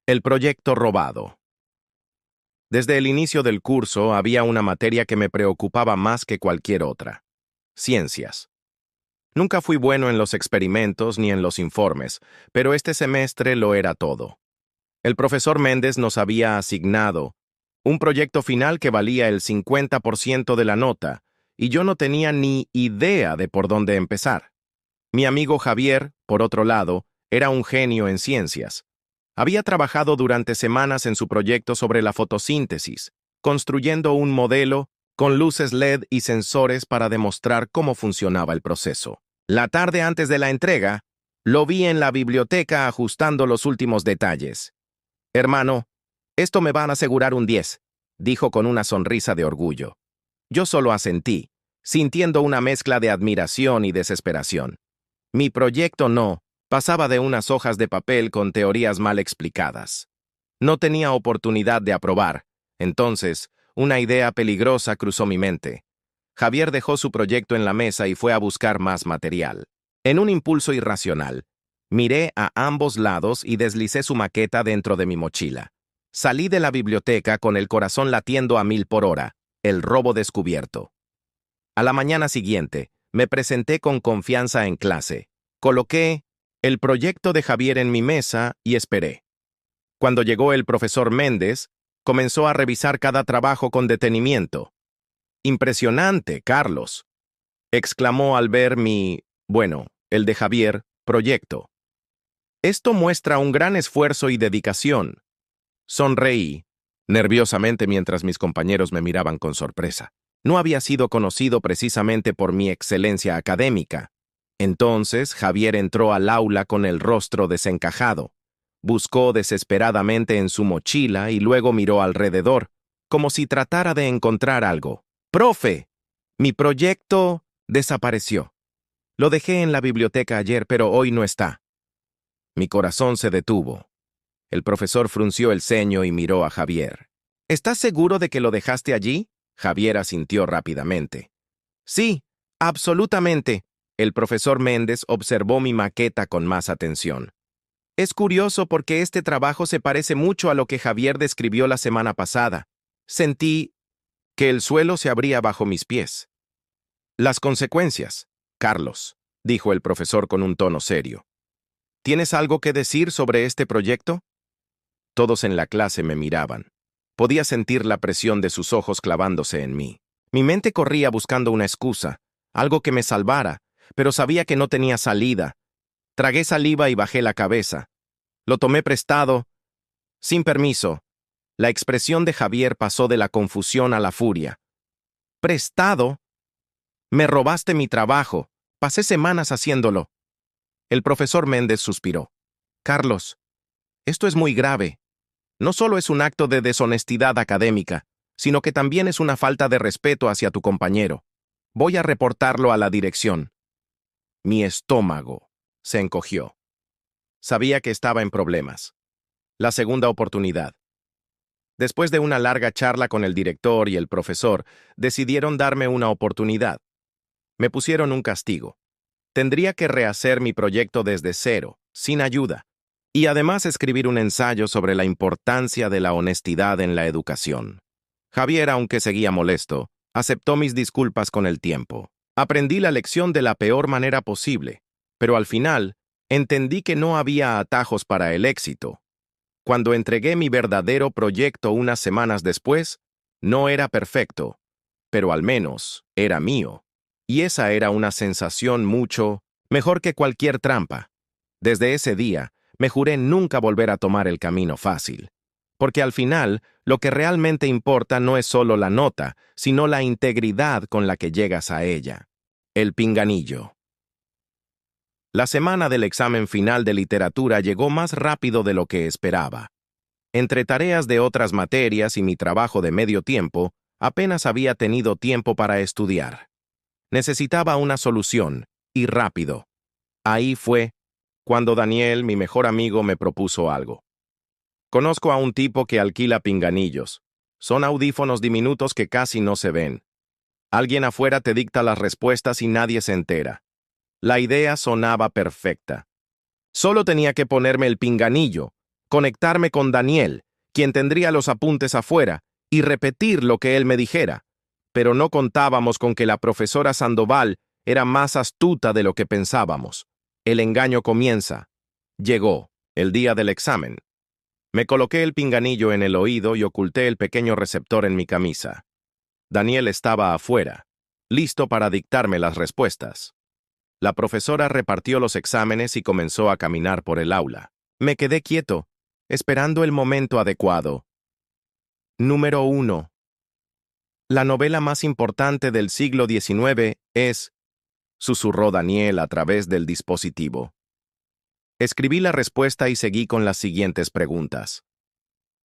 El proyecto robado. Desde el inicio del curso había una materia que me preocupaba más que cualquier otra: ciencias. Nunca fui bueno en los experimentos ni en los informes, pero este semestre lo era todo. El profesor Méndez nos había asignado un proyecto final que valía el 50% de la nota, y yo no tenía ni idea de por dónde empezar. Mi amigo Javier, por otro lado, era un genio en ciencias. Había trabajado durante semanas en su proyecto sobre la fotosíntesis, construyendo un modelo con luces LED y sensores para demostrar cómo funcionaba el proceso. La tarde antes de la entrega, lo vi en la biblioteca ajustando los últimos detalles. «Hermano, esto me van a asegurar un 10», dijo con una sonrisa de orgullo. Yo solo asentí, sintiendo una mezcla de admiración y desesperación. Mi proyecto no pasaba de unas hojas de papel con teorías mal explicadas. No tenía oportunidad de aprobar. Entonces, una idea peligrosa cruzó mi mente. Javier dejó su proyecto en la mesa y fue a buscar más material. En un impulso irracional, miré a ambos lados y deslicé su maqueta dentro de mi mochila. Salí de la biblioteca con el corazón latiendo a 1000 por hora, el robo descubierto. A la mañana siguiente, me presenté con confianza en clase. Coloqué el proyecto de Javier en mi mesa y esperé. Cuando llegó el profesor Méndez, comenzó a revisar cada trabajo con detenimiento. «Impresionante, Carlos», exclamó al ver el de Javier, proyecto. «Esto muestra un gran esfuerzo y dedicación». Sonreí, nerviosamente mientras mis compañeros me miraban con sorpresa. No había sido conocido precisamente por mi excelencia académica. Entonces Javier entró al aula con el rostro desencajado. Buscó desesperadamente en su mochila y luego miró alrededor, como si tratara de encontrar algo. «¡Profe! Mi proyecto desapareció. Lo dejé en la biblioteca ayer, pero hoy no está». Mi corazón se detuvo. El profesor frunció el ceño y miró a Javier. «¿Estás seguro de que lo dejaste allí?». Javier asintió rápidamente. «Sí, absolutamente». El profesor Méndez observó mi maqueta con más atención. «Es curioso porque este trabajo se parece mucho a lo que Javier describió la semana pasada. Sentí que el suelo se abría bajo mis pies». «Las consecuencias, Carlos», dijo el profesor con un tono serio. «¿Tienes algo que decir sobre este proyecto?». Todos en la clase me miraban. Podía sentir la presión de sus ojos clavándose en mí. Mi mente corría buscando una excusa, algo que me salvara, pero sabía que no tenía salida. Tragué saliva y bajé la cabeza. Lo tomé prestado, sin permiso. La expresión de Javier pasó de la confusión a la furia. «¿Prestado? Me robaste mi trabajo. Pasé semanas haciéndolo». El profesor Méndez suspiró. «Carlos, esto es muy grave. No solo es un acto de deshonestidad académica, sino que también es una falta de respeto hacia tu compañero. Voy a reportarlo a la dirección». Mi estómago se encogió. Sabía que estaba en problemas. La segunda oportunidad. Después de una larga charla con el director y el profesor, decidieron darme una oportunidad. Me pusieron un castigo. Tendría que rehacer mi proyecto desde cero, sin ayuda, y además escribir un ensayo sobre la importancia de la honestidad en la educación. Javier, aunque seguía molesto, aceptó mis disculpas con el tiempo. Aprendí la lección de la peor manera posible, pero al final entendí que no había atajos para el éxito. Cuando entregué mi verdadero proyecto unas semanas después, no era perfecto, pero al menos era mío. Y esa era una sensación mucho mejor que cualquier trampa. Desde ese día, me juré nunca volver a tomar el camino fácil. Porque al final, lo que realmente importa no es solo la nota, sino la integridad con la que llegas a ella. El pinganillo. La semana del examen final de literatura llegó más rápido de lo que esperaba. Entre tareas de otras materias y mi trabajo de medio tiempo, apenas había tenido tiempo para estudiar. Necesitaba una solución, y rápido. Ahí fue cuando Daniel, mi mejor amigo, me propuso algo. «Conozco a un tipo que alquila pinganillos. Son audífonos diminutos que casi no se ven. Alguien afuera te dicta las respuestas y nadie se entera». La idea sonaba perfecta. Solo tenía que ponerme el pinganillo, conectarme con Daniel, quien tendría los apuntes afuera, y repetir lo que él me dijera. Pero no contábamos con que la profesora Sandoval era más astuta de lo que pensábamos. El engaño comienza. Llegó el día del examen. Me coloqué el pinganillo en el oído y oculté el pequeño receptor en mi camisa. Daniel estaba afuera, listo para dictarme las respuestas. La profesora repartió los exámenes y comenzó a caminar por el aula. Me quedé quieto, esperando el momento adecuado. Número 1. La novela más importante del siglo XIX es, susurró Daniel a través del dispositivo. Escribí la respuesta y seguí con las siguientes preguntas.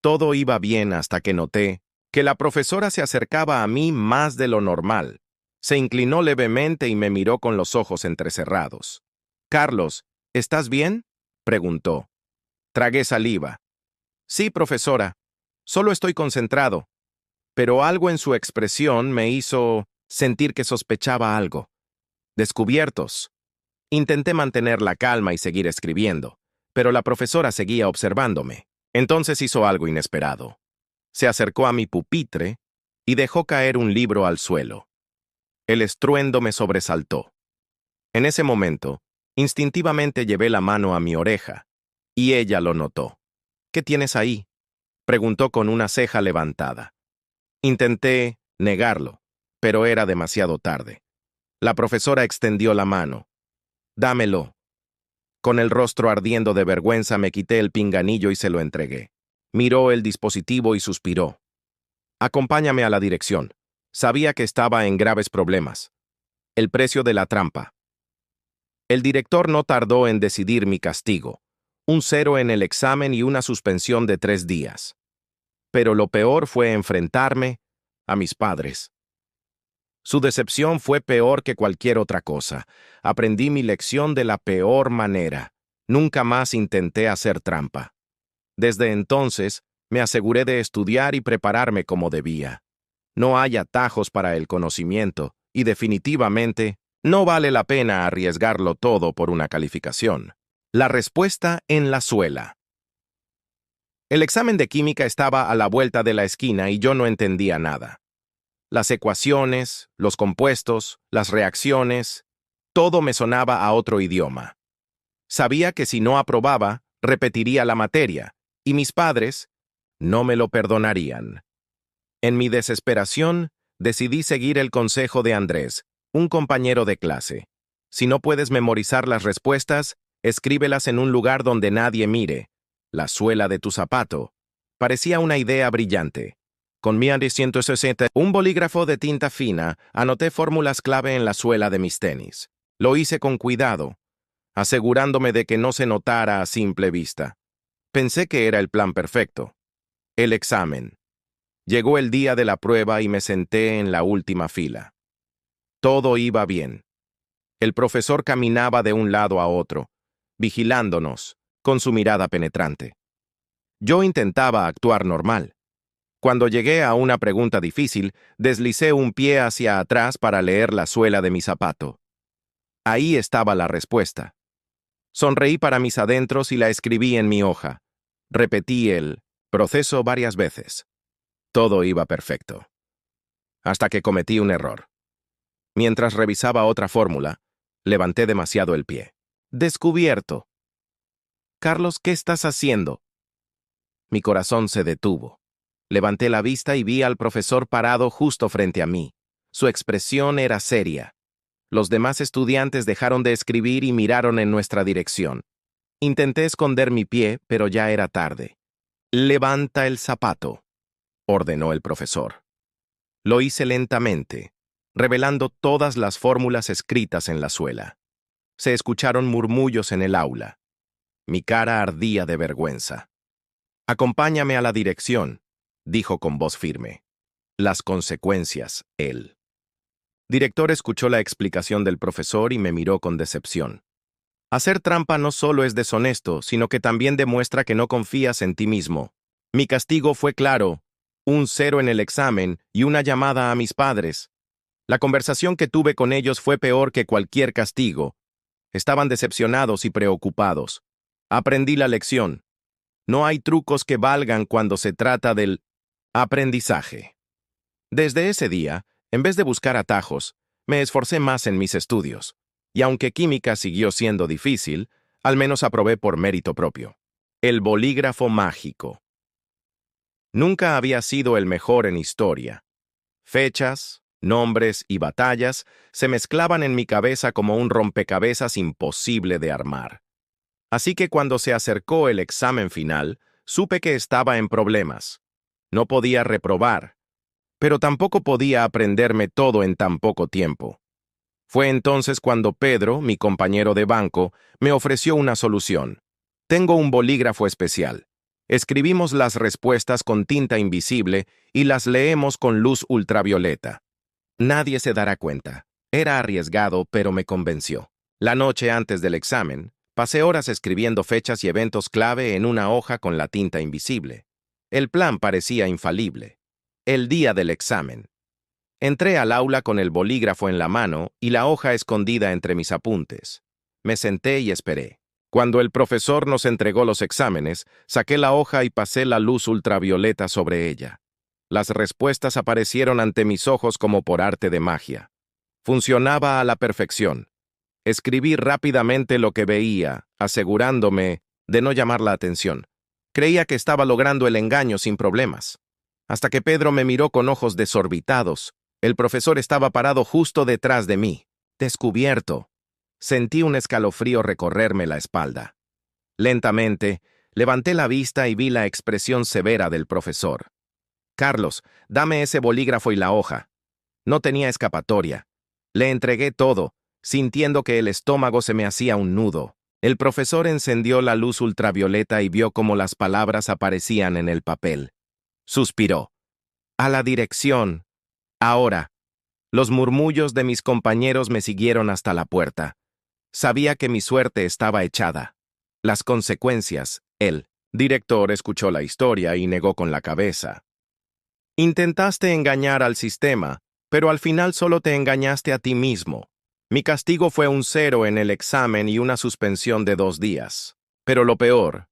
Todo iba bien hasta que noté que la profesora se acercaba a mí más de lo normal. Se inclinó levemente y me miró con los ojos entrecerrados. «Carlos, ¿estás bien?», preguntó. Tragué saliva. «Sí, profesora. Solo estoy concentrado». Pero algo en su expresión me hizo sentir que sospechaba algo. Descubiertos. Intenté mantener la calma y seguir escribiendo, pero la profesora seguía observándome. Entonces hizo algo inesperado. Se acercó a mi pupitre y dejó caer un libro al suelo. El estruendo me sobresaltó. En ese momento, instintivamente llevé la mano a mi oreja, y ella lo notó. «¿Qué tienes ahí?», preguntó con una ceja levantada. Intenté negarlo, pero era demasiado tarde. La profesora extendió la mano. «Dámelo». Con el rostro ardiendo de vergüenza me quité el pinganillo y se lo entregué. Miró el dispositivo y suspiró. «Acompáñame a la dirección». Sabía que estaba en graves problemas. El precio de la trampa. El director no tardó en decidir mi castigo. Un 0 en el examen y una suspensión de 3 días. Pero lo peor fue enfrentarme a mis padres. Su decepción fue peor que cualquier otra cosa. Aprendí mi lección de la peor manera. Nunca más intenté hacer trampa. Desde entonces, me aseguré de estudiar y prepararme como debía. No hay atajos para el conocimiento, y definitivamente, no vale la pena arriesgarlo todo por una calificación. La respuesta en la suela. El examen de química estaba a la vuelta de la esquina y yo no entendía nada. Las ecuaciones, los compuestos, las reacciones, todo me sonaba a otro idioma. Sabía que si no aprobaba, repetiría la materia, y mis padres no me lo perdonarían. En mi desesperación, decidí seguir el consejo de Andrés, un compañero de clase. Si no puedes memorizar las respuestas, escríbelas en un lugar donde nadie mire. La suela de tu zapato. Parecía una idea brillante. Con mi de 160, un bolígrafo de tinta fina, anoté fórmulas clave en la suela de mis tenis. Lo hice con cuidado, asegurándome de que no se notara a simple vista. Pensé que era el plan perfecto. El examen. Llegó el día de la prueba y me senté en la última fila. Todo iba bien. El profesor caminaba de un lado a otro, vigilándonos, con su mirada penetrante. Yo intentaba actuar normal. Cuando llegué a una pregunta difícil, deslicé un pie hacia atrás para leer la suela de mi zapato. Ahí estaba la respuesta. Sonreí para mis adentros y la escribí en mi hoja. Repetí el proceso varias veces. Todo iba perfecto. Hasta que cometí un error. Mientras revisaba otra fórmula, levanté demasiado el pie. Descubierto. «Carlos, ¿qué estás haciendo?». Mi corazón se detuvo. Levanté la vista y vi al profesor parado justo frente a mí. Su expresión era seria. Los demás estudiantes dejaron de escribir y miraron en nuestra dirección. Intenté esconder mi pie, pero ya era tarde. «Levanta el zapato», ordenó el profesor. Lo hice lentamente, revelando todas las fórmulas escritas en la suela. Se escucharon murmullos en el aula. Mi cara ardía de vergüenza. «Acompáñame a la dirección», dijo con voz firme. «Las consecuencias, él». Director escuchó la explicación del profesor y me miró con decepción. Hacer trampa no solo es deshonesto, sino que también demuestra que no confías en ti mismo. Mi castigo fue claro, un 0 en el examen y una llamada a mis padres. La conversación que tuve con ellos fue peor que cualquier castigo. Estaban decepcionados y preocupados. Aprendí la lección. No hay trucos que valgan cuando se trata del aprendizaje. Desde ese día, en vez de buscar atajos, me esforcé más en mis estudios, y aunque química siguió siendo difícil, al menos aprobé por mérito propio. El bolígrafo mágico. Nunca había sido el mejor en historia. Fechas, nombres y batallas se mezclaban en mi cabeza como un rompecabezas imposible de armar. Así que cuando se acercó el examen final, supe que estaba en problemas. No podía reprobar, pero tampoco podía aprenderme todo en tan poco tiempo. Fue entonces cuando Pedro, mi compañero de banco, me ofreció una solución. Tengo un bolígrafo especial. Escribimos las respuestas con tinta invisible y las leemos con luz ultravioleta. Nadie se dará cuenta. Era arriesgado, pero me convenció. La noche antes del examen, pasé horas escribiendo fechas y eventos clave en una hoja con la tinta invisible. El plan parecía infalible. El día del examen. Entré al aula con el bolígrafo en la mano y la hoja escondida entre mis apuntes. Me senté y esperé. Cuando el profesor nos entregó los exámenes, saqué la hoja y pasé la luz ultravioleta sobre ella. Las respuestas aparecieron ante mis ojos como por arte de magia. Funcionaba a la perfección. Escribí rápidamente lo que veía, asegurándome de no llamar la atención. Creía que estaba logrando el engaño sin problemas. Hasta que Pedro me miró con ojos desorbitados. El profesor estaba parado justo detrás de mí, descubierto. Sentí un escalofrío recorrerme la espalda. Lentamente, levanté la vista y vi la expresión severa del profesor. Carlos, dame ese bolígrafo y la hoja. No tenía escapatoria. Le entregué todo, sintiendo que el estómago se me hacía un nudo. El profesor encendió la luz ultravioleta y vio cómo las palabras aparecían en el papel. Suspiró. A la dirección. Ahora. Los murmullos de mis compañeros me siguieron hasta la puerta. Sabía que mi suerte estaba echada. Las consecuencias, el director escuchó la historia y negó con la cabeza. Intentaste engañar al sistema, pero al final solo te engañaste a ti mismo. Mi castigo fue un 0 en el examen y una suspensión de 2 días. Pero lo peor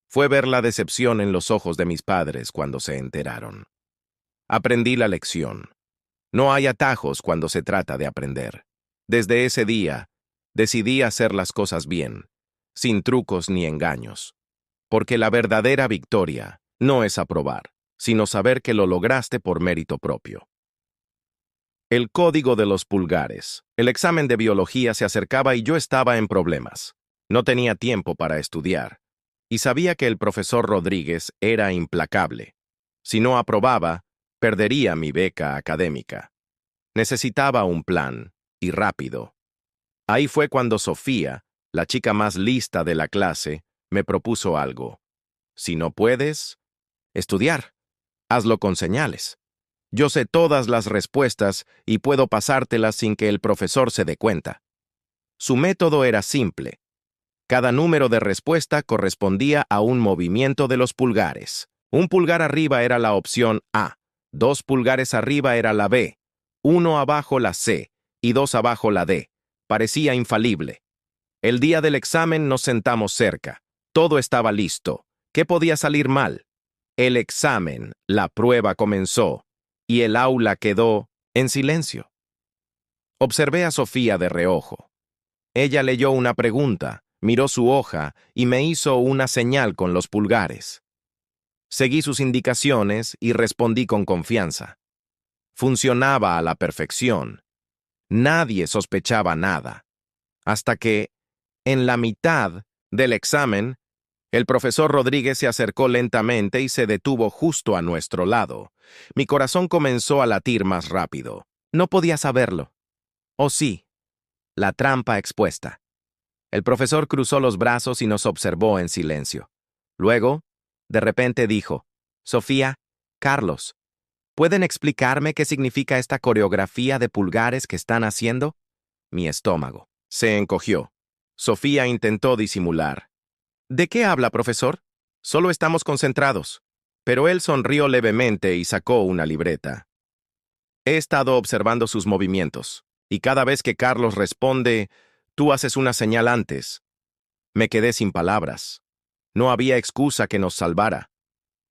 fue ver la decepción en los ojos de mis padres cuando se enteraron. Aprendí la lección. No hay atajos cuando se trata de aprender. Desde ese día, decidí hacer las cosas bien, sin trucos ni engaños. Porque la verdadera victoria no es aprobar, sino saber que lo lograste por mérito propio. El código de los pulgares. El examen de biología se acercaba y yo estaba en problemas. No tenía tiempo para estudiar. Y sabía que el profesor Rodríguez era implacable. Si no aprobaba, perdería mi beca académica. Necesitaba un plan, y rápido. Ahí fue cuando Sofía, la chica más lista de la clase, me propuso algo. Si no puedes, estudiar. Hazlo con señales. Yo sé todas las respuestas y puedo pasártelas sin que el profesor se dé cuenta. Su método era simple. Cada número de respuesta correspondía a un movimiento de los pulgares. Un pulgar arriba era la opción A, 2 pulgares arriba era la B, 1 abajo la C y 2 abajo la D. Parecía infalible. El día del examen nos sentamos cerca. Todo estaba listo. ¿Qué podía salir mal? El examen, la prueba comenzó, y el aula quedó en silencio. Observé a Sofía de reojo. Ella leyó una pregunta, miró su hoja y me hizo una señal con los pulgares. Seguí sus indicaciones y respondí con confianza. Funcionaba a la perfección. Nadie sospechaba nada. Hasta que, en la mitad del examen, el profesor Rodríguez se acercó lentamente y se detuvo justo a nuestro lado. Mi corazón comenzó a latir más rápido. No podía saberlo. Oh sí, la trampa expuesta. El profesor cruzó los brazos y nos observó en silencio. Luego, de repente dijo, Sofía, Carlos, ¿pueden explicarme qué significa esta coreografía de pulgares que están haciendo? Mi estómago se encogió. Sofía intentó disimular. ¿De qué habla, profesor? Solo estamos concentrados. Pero él sonrió levemente y sacó una libreta. He estado observando sus movimientos, y cada vez que Carlos responde, tú haces una señal antes. Me quedé sin palabras. No había excusa que nos salvara.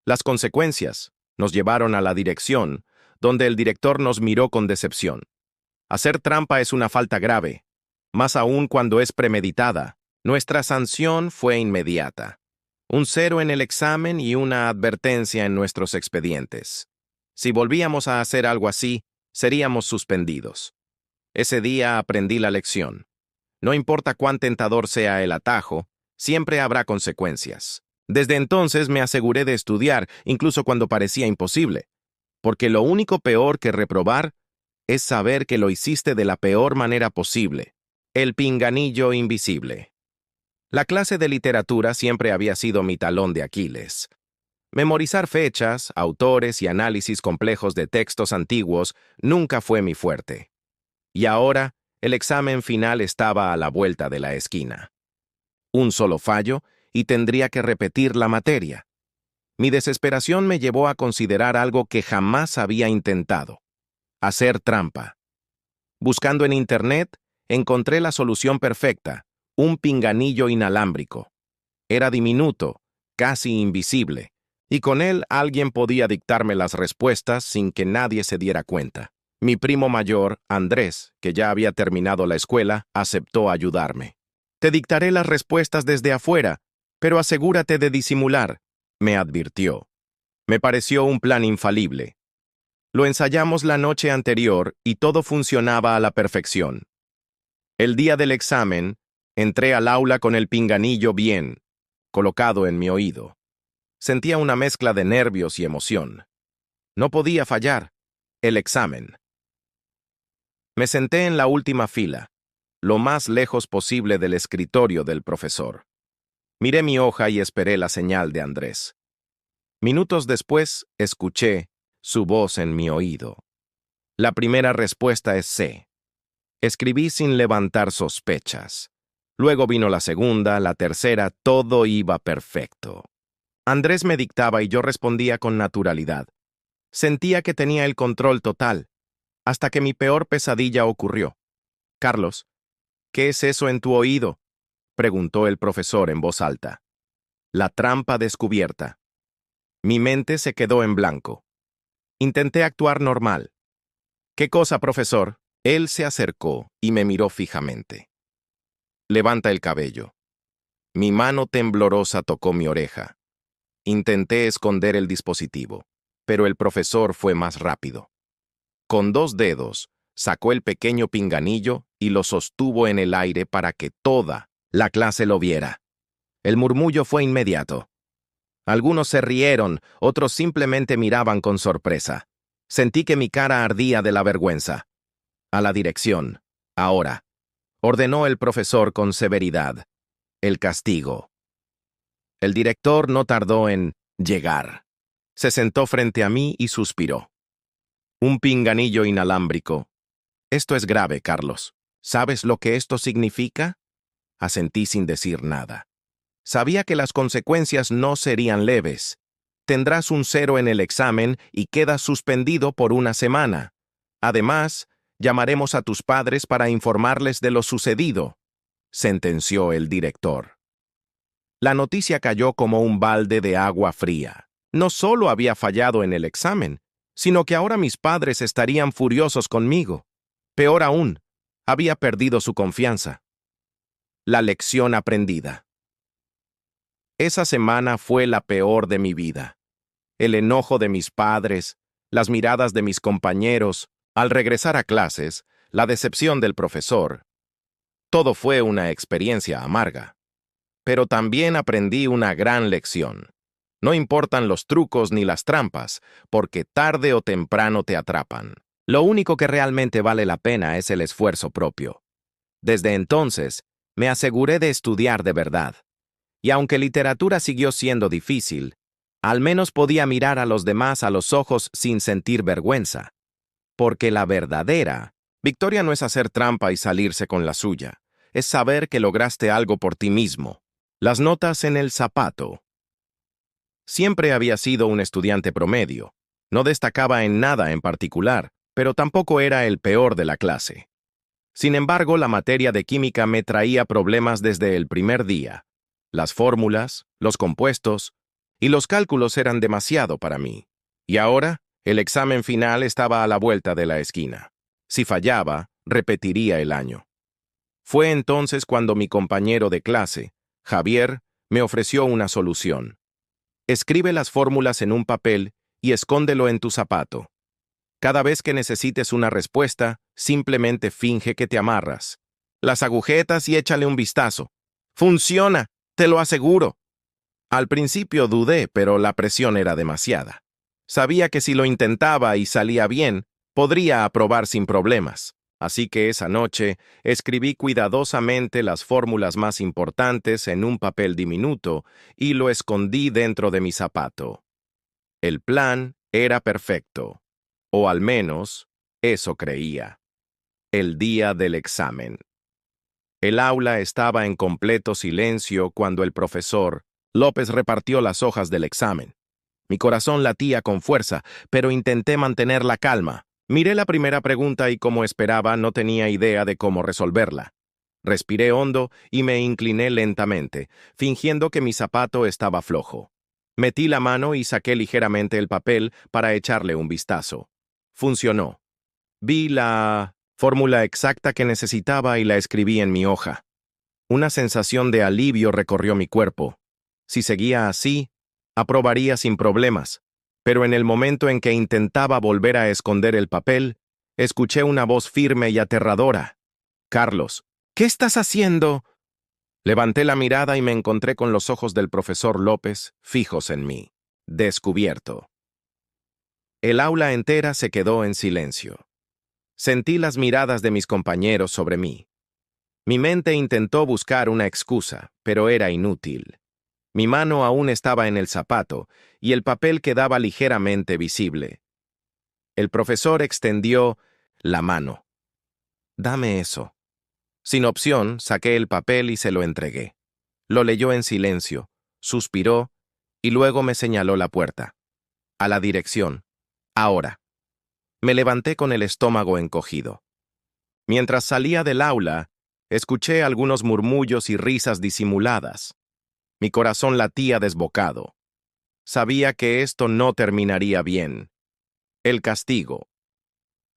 Las consecuencias nos llevaron a la dirección, donde el director nos miró con decepción. Hacer trampa es una falta grave, más aún cuando es premeditada. Nuestra sanción fue inmediata. Un 0 en el examen y una advertencia en nuestros expedientes. Si volvíamos a hacer algo así, seríamos suspendidos. Ese día aprendí la lección. No importa cuán tentador sea el atajo, siempre habrá consecuencias. Desde entonces me aseguré de estudiar, incluso cuando parecía imposible, porque lo único peor que reprobar es saber que lo hiciste de la peor manera posible, el pinganillo invisible. La clase de literatura siempre había sido mi talón de Aquiles. Memorizar fechas, autores y análisis complejos de textos antiguos nunca fue mi fuerte. Y ahora, el examen final estaba a la vuelta de la esquina. Un solo fallo y tendría que repetir la materia. Mi desesperación me llevó a considerar algo que jamás había intentado: hacer trampa. Buscando en Internet, encontré la solución perfecta: un pinganillo inalámbrico. Era diminuto, casi invisible, y con él alguien podía dictarme las respuestas sin que nadie se diera cuenta. Mi primo mayor, Andrés, que ya había terminado la escuela, aceptó ayudarme. «Te dictaré las respuestas desde afuera, pero asegúrate de disimular», me advirtió. Me pareció un plan infalible. Lo ensayamos la noche anterior y todo funcionaba a la perfección. El día del examen, entré al aula con el pinganillo bien colocado en mi oído. Sentía una mezcla de nervios y emoción. No podía fallar. El examen. Me senté en la última fila, lo más lejos posible del escritorio del profesor. Miré mi hoja y esperé la señal de Andrés. Minutos después, escuché su voz en mi oído. La primera respuesta es C. Escribí sin levantar sospechas. Luego vino la segunda, la tercera, todo iba perfecto. Andrés me dictaba y yo respondía con naturalidad. Sentía que tenía el control total, hasta que mi peor pesadilla ocurrió. «Carlos, ¿qué es eso en tu oído?», preguntó el profesor en voz alta. La trampa descubierta. Mi mente se quedó en blanco. Intenté actuar normal. «¿Qué cosa, profesor?». Él se acercó y me miró fijamente. «Levanta el cabello». Mi mano temblorosa tocó mi oreja. Intenté esconder el dispositivo, pero el profesor fue más rápido. Con 2 dedos, sacó el pequeño pinganillo y lo sostuvo en el aire para que toda la clase lo viera. El murmullo fue inmediato. Algunos se rieron, otros simplemente miraban con sorpresa. Sentí que mi cara ardía de la vergüenza. «A la dirección, ahora», ordenó el profesor con severidad. «El castigo». El director no tardó en llegar. Se sentó frente a mí y suspiró. «Un pinganillo inalámbrico. Esto es grave, Carlos. ¿Sabes lo que esto significa?». Asentí sin decir nada. Sabía que las consecuencias no serían leves. Tendrás un 0 en el examen y quedas suspendido por una semana. Además, llamaremos a tus padres para informarles de lo sucedido», sentenció el director. La noticia cayó como un balde de agua fría. No solo había fallado en el examen, sino que ahora mis padres estarían furiosos conmigo. Peor aún, había perdido su confianza. La lección aprendida. Esa semana fue la peor de mi vida. El enojo de mis padres, las miradas de mis compañeros, al regresar a clases, la decepción del profesor. Todo fue una experiencia amarga. Pero también aprendí una gran lección. No importan los trucos ni las trampas, porque tarde o temprano te atrapan. Lo único que realmente vale la pena es el esfuerzo propio. Desde entonces, me aseguré de estudiar de verdad. Y aunque literatura siguió siendo difícil, al menos podía mirar a los demás a los ojos sin sentir vergüenza. Porque la verdadera victoria no es hacer trampa y salirse con la suya, es saber que lograste algo por ti mismo. Las notas en el zapato. Siempre había sido un estudiante promedio. No destacaba en nada en particular, pero tampoco era el peor de la clase. Sin embargo, la materia de química me traía problemas desde el primer día. Las fórmulas, los compuestos y los cálculos eran demasiado para mí. Y ahora, el examen final estaba a la vuelta de la esquina. Si fallaba, repetiría el año. Fue entonces cuando mi compañero de clase, Javier, me ofreció una solución. Escribe las fórmulas en un papel y escóndelo en tu zapato. Cada vez que necesites una respuesta, simplemente finge que te amarras las agujetas y échale un vistazo. ¡Funciona! ¡Te lo aseguro! Al principio dudé, pero la presión era demasiada. Sabía que si lo intentaba y salía bien, podría aprobar sin problemas. Así que esa noche escribí cuidadosamente las fórmulas más importantes en un papel diminuto y lo escondí dentro de mi zapato. El plan era perfecto, o al menos eso creía. El día del examen. El aula estaba en completo silencio cuando el profesor López repartió las hojas del examen. Mi corazón latía con fuerza, pero intenté mantener la calma. Miré la primera pregunta y, como esperaba, no tenía idea de cómo resolverla. Respiré hondo y me incliné lentamente, fingiendo que mi zapato estaba flojo. Metí la mano y saqué ligeramente el papel para echarle un vistazo. Funcionó. Vi la fórmula exacta que necesitaba y la escribí en mi hoja. Una sensación de alivio recorrió mi cuerpo. Si seguía así, aprobaría sin problemas. Pero en el momento en que intentaba volver a esconder el papel, escuché una voz firme y aterradora. «Carlos, ¿qué estás haciendo?» Levanté la mirada y me encontré con los ojos del profesor López fijos en mí. Descubierto. El aula entera se quedó en silencio. Sentí las miradas de mis compañeros sobre mí. Mi mente intentó buscar una excusa, pero era inútil. Mi mano aún estaba en el zapato y el papel quedaba ligeramente visible. El profesor extendió la mano. «Dame eso». Sin opción, saqué el papel y se lo entregué. Lo leyó en silencio, suspiró y luego me señaló la puerta. A la dirección. Ahora. Me levanté con el estómago encogido. Mientras salía del aula, escuché algunos murmullos y risas disimuladas. Mi corazón latía desbocado. Sabía que esto no terminaría bien. El castigo.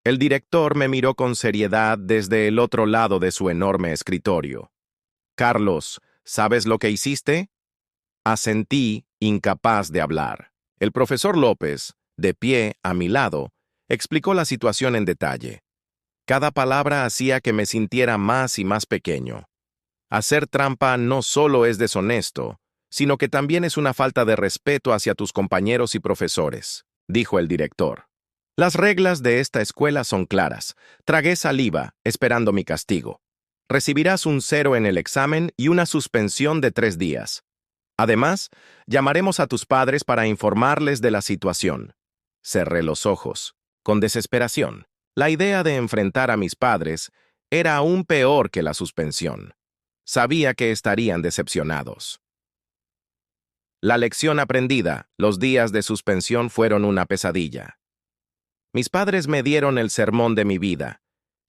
El director me miró con seriedad desde el otro lado de su enorme escritorio. «Carlos, ¿sabes lo que hiciste?» Asentí, incapaz de hablar. El profesor López, de pie a mi lado, explicó la situación en detalle. Cada palabra hacía que me sintiera más y más pequeño. Hacer trampa no solo es deshonesto, sino que también es una falta de respeto hacia tus compañeros y profesores, dijo el director. Las reglas de esta escuela son claras. Tragué saliva, esperando mi castigo. Recibirás un 0 en el examen y una suspensión de 3 días. Además, llamaremos a tus padres para informarles de la situación. Cerré los ojos, con desesperación. La idea de enfrentar a mis padres era aún peor que la suspensión. Sabía que estarían decepcionados. La lección aprendida, los días de suspensión fueron una pesadilla. Mis padres me dieron el sermón de mi vida,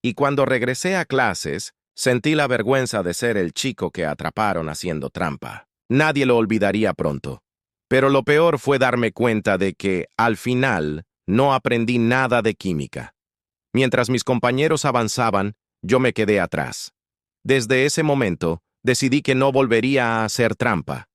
y cuando regresé a clases, sentí la vergüenza de ser el chico que atraparon haciendo trampa. Nadie lo olvidaría pronto. Pero lo peor fue darme cuenta de que, al final, no aprendí nada de química. Mientras mis compañeros avanzaban, yo me quedé atrás. Desde ese momento, decidí que no volvería a hacer trampa.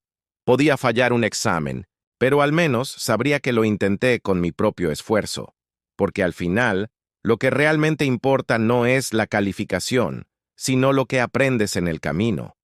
Podía fallar un examen, pero al menos sabría que lo intenté con mi propio esfuerzo. Porque al final, lo que realmente importa no es la calificación, sino lo que aprendes en el camino.